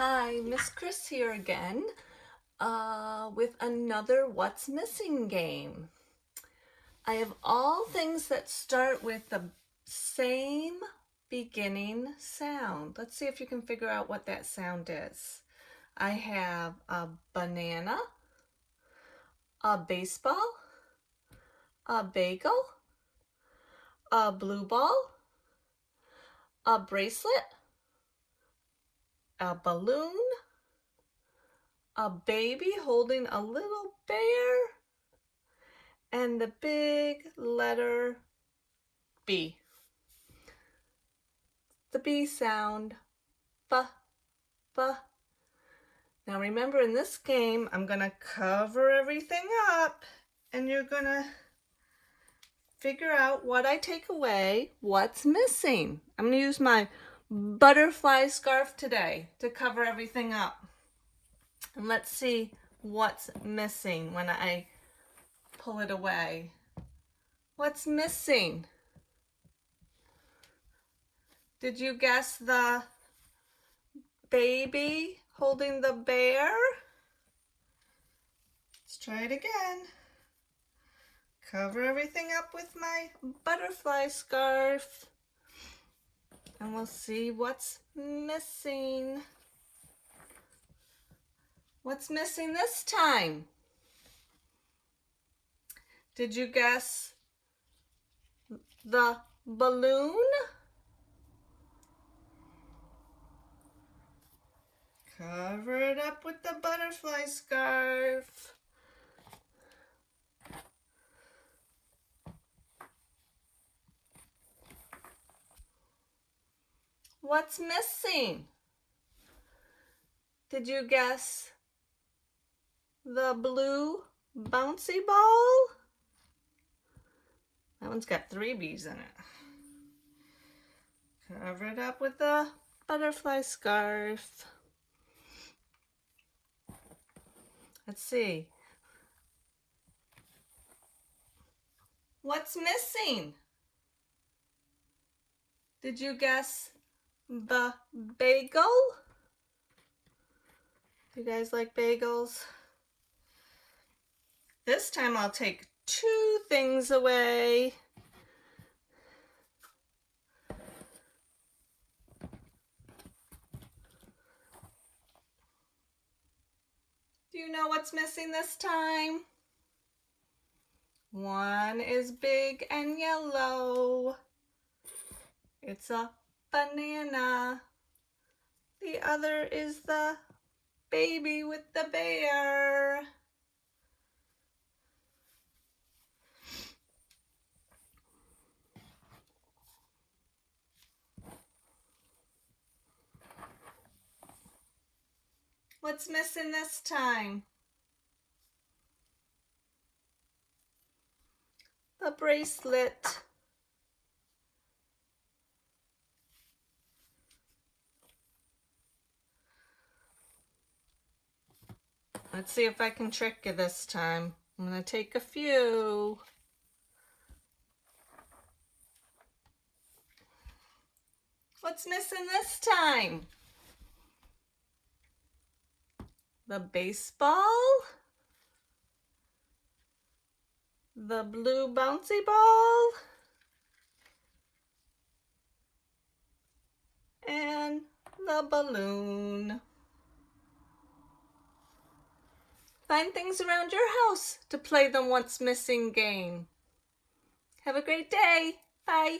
Hi, Miss Chris here again with another What's Missing game. I have all things that start with the same beginning sound. Let's see if you can figure out what that sound is. I have a banana, a baseball, a bagel, a blue ball, a bracelet, a balloon, a baby holding a little bear, and the big letter B. The B sound, ba, ba. Now remember, in this game, I'm gonna cover everything up and you're gonna figure out what I take away, what's missing. I'm gonna use my butterfly scarf today to cover everything up. And let's see what's missing when I pull it away. What's missing? Did you guess the baby holding the bear? Let's try it again. Cover everything up with my butterfly scarf and we'll see what's missing. What's missing this time? Did you guess the balloon? Cover it up with the butterfly scarf. What's missing? Did you guess the blue bouncy ball? That one's got 3 B's in it. Cover it up with the butterfly scarf. Let's see. What's missing? Did you guess the bagel? Do you guys like bagels? This time I'll take 2 things away. Do you know what's missing this time? One is big and yellow. It's a banana. The other is the baby with the bear. What's missing this time? The bracelet. Let's see if I can trick you this time. I'm gonna take a few. What's missing this time? The baseball, the blue bouncy ball, and the balloon. Find things around your house to play the What's Missing game. Have a great day. Bye.